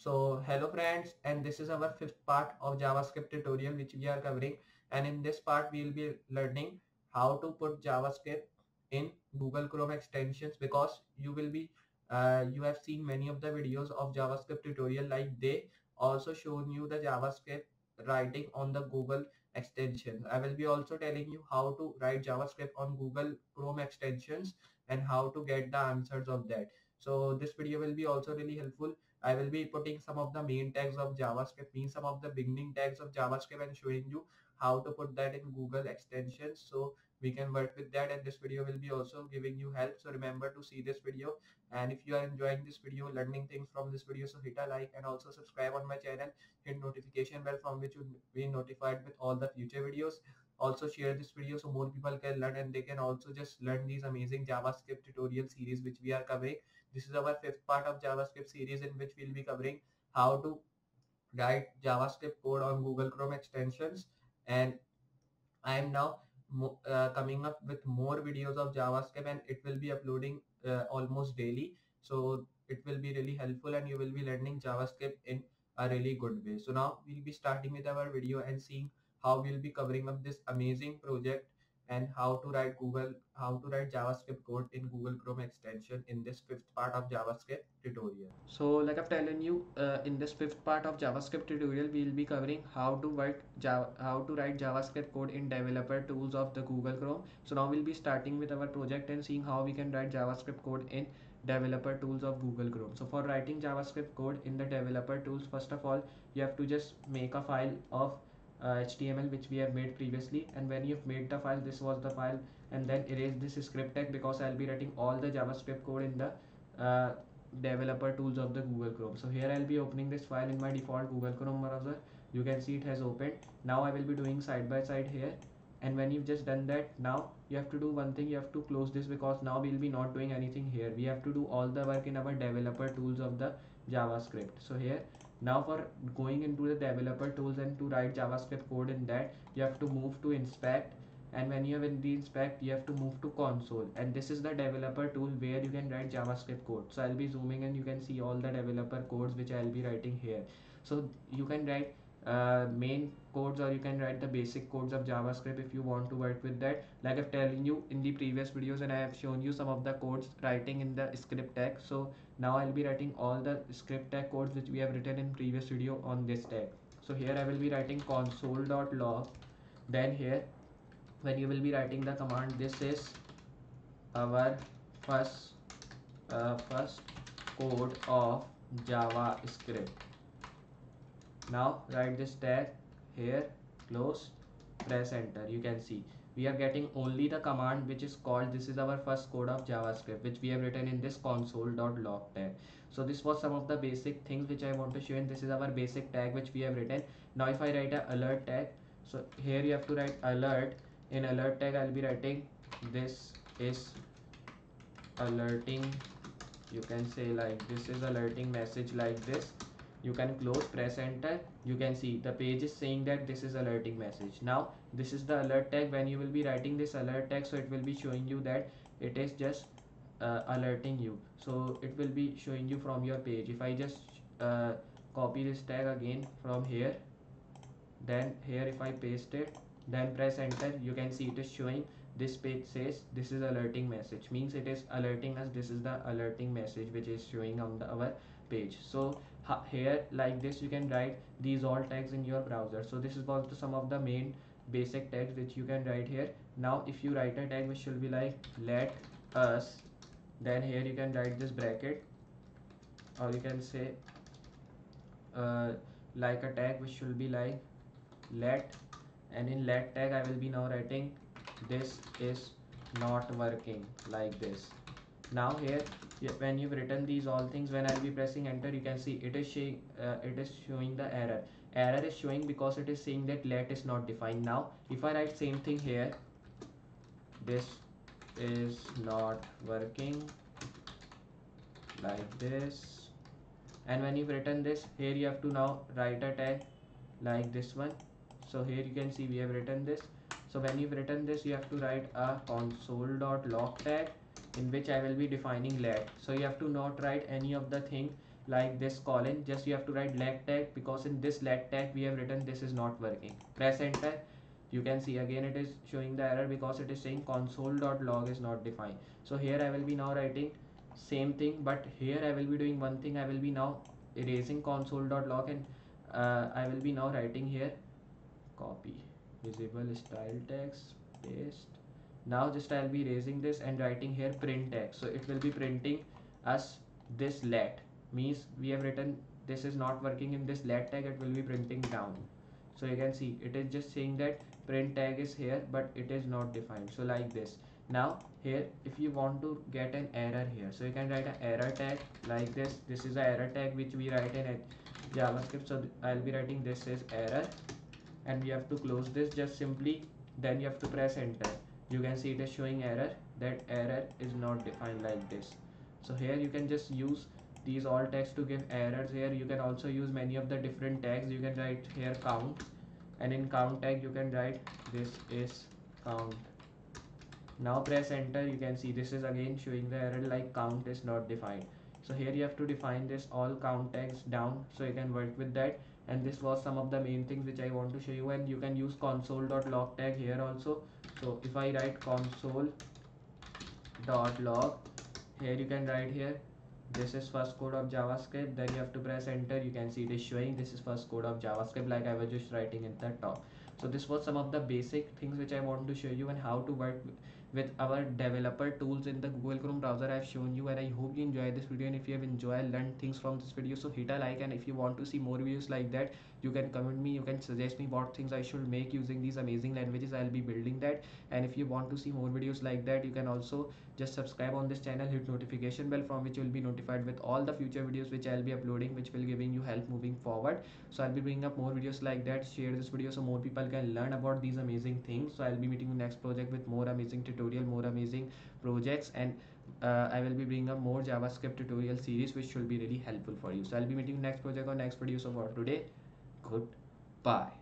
So hello friends, and this is our fifth part of JavaScript tutorial which we are covering, and in this part we will be learning how to put JavaScript in Google Chrome extensions, because you have seen many of the videos of JavaScript tutorial, like they also shown you the JavaScript writing on the Google extensions. I will be also telling you how to write JavaScript on Google Chrome extensions and how to get the answers of that. So this video will be also really helpful. I will be putting some of the main tags of JavaScript, means some of the beginning tags of JavaScript, and showing you how to put that in Google extensions so we can work with that. And this video will be also giving you help. So remember to see this video. And if you are enjoying this video, learning things from this video, so hit a like and also subscribe on my channel. Hit notification bell from which you will be notified with all the future videos. Also share this video so more people can learn, and they can also just learn these amazing JavaScript tutorial series which we are covering. This is our fifth part of JavaScript series, in which we'll be covering how to write JavaScript code on Google Chrome extensions. And I am now coming up with more videos of JavaScript, and it will be uploading almost daily. So it will be really helpful, and you will be learning JavaScript in a really good way. So now we'll be starting with our video and seeing how we'll be covering up this amazing project, and how to write JavaScript code in Google Chrome extension in this fifth part of JavaScript tutorial. So like I've telling you, in this fifth part of JavaScript tutorial, we'll be covering how to write JavaScript code in developer tools of the Google Chrome. So now we'll be starting with our project and seeing how we can write JavaScript code in developer tools of Google Chrome. So for writing JavaScript code in the developer tools, first of all, you have to just make a file of HTML which we have made previously, and when you've made the file, this was the file, and then erase this script tag, because I'll be writing all the JavaScript code in the developer tools of the Google Chrome. So here I'll be opening this file in my default Google Chrome browser. You can see it has opened. Now I will be doing side by side here, and when you've just done that, now you have to do one thing. You have to close this, because now we'll be not doing anything here. We have to do all the work in our developer tools of the JavaScript. So here, now for going into the developer tools and to write JavaScript code in that, you have to move to inspect, and when you have in the inspect, you have to move to console, and this is the developer tool where you can write JavaScript code. So I'll be zooming, and you can see all the developer codes which I'll be writing here. So you can write main codes, or you can write the basic codes of JavaScript if you want to work with that, like I've telling you in the previous videos, and I have shown you some of the codes writing in the script tag. So now I'll be writing all the script tag codes which we have written in previous video on this tag. So here I will be writing console.log. Then here, when you will be writing the command, this is our first code of JavaScript. Now write this tag here, close, press enter. You can see we are getting only the command which is called, this is our first code of JavaScript which we have written in this console.log tag. So this was some of the basic things which I want to show, and this is our basic tag which we have written. Now if I write a alert tag, so here you have to write alert. In alert tag I'll be writing this is alerting, you can say like this is alerting message, like this. You can close, press enter. You can see the page is saying that this is alerting message. Now this is the alert tag. When you will be writing this alert tag, so it will be showing you that it is just alerting you, so it will be showing you from your page. If I just copy this tag again from here, then here if I paste it, then press enter, you can see it is showing this page says this is alerting message, means it is alerting us. This is the alerting message which is showing on our page. So here like this you can write these all tags in your browser. So this is also some of the main basic tags which you can write here. Now if you write a tag which should be like let us, then here you can write this bracket, or you can say like a tag which should be like let, and in let tag I will be now writing this is not working, like this. Now here, when you've written these all things, when I'll be pressing enter, you can see it is showing the error. Error is showing because it is saying that let is not defined. Now if I write same thing here, this is not working, like this. And when you've written this, here you have to now write a tag like this one. So here you can see we have written this. So when you've written this, you have to write a console.log tag in which I will be defining let. So you have to not write any of the thing like this colon, just you have to write let tag, because in this let tag we have written this is not working. Press enter. You can see again it is showing the error because it is saying console.log is not defined. So here I will be now writing same thing, but here I will be doing one thing. I will be now erasing console.log, and I will be now writing here copy visible style text, paste. Now just I'll be erasing this and writing here print text, so it will be printing us this let, means we have written this is not working in this let tag, it will be printing down. So you can see it is just saying that print tag is here but it is not defined. So like this. Now here if you want to get an error here, so you can write an error tag like this. This is a error tag which we write in JavaScript. So I'll be writing this is error, and we have to close this just simply, then you have to press enter. You can see it is showing error, that error is not defined like this. So here you can just use these all tags to give errors. Here you can also use many of the different tags. You can write here count, and in count tag you can write this is count. Now press enter. You can see this is again showing the error like count is not defined. So here you have to define this all count tags down so you can work with that. And this was some of the main things which I want to show you. And you can use console.log tag here also. So if I write console.log, here you can write here this is first code of JavaScript, then you have to press enter. You can see it is showing this is first code of JavaScript like I was just writing in the top. So this was some of the basic things which I want to show you, and how to work with our developer tools in the Google Chrome browser I have shown you. And I hope you enjoyed this video, and if you have enjoyed, learned things from this video, so hit a like. And if you want to see more videos like that, you can comment me, you can suggest me what things I should make using these amazing languages. I'll be building that. And if you want to see more videos like that, you can also just subscribe on this channel, hit notification bell, from which you will be notified with all the future videos which I'll be uploading, which will giving you help moving forward. So I'll be bringing up more videos like that. Share this video so more people can learn about these amazing things. So I'll be meeting you next project with more amazing tutorial, more amazing projects, and I will be bringing up more JavaScript tutorial series which should be really helpful for you. So I'll be meeting you next project or next video. So for today, goodbye.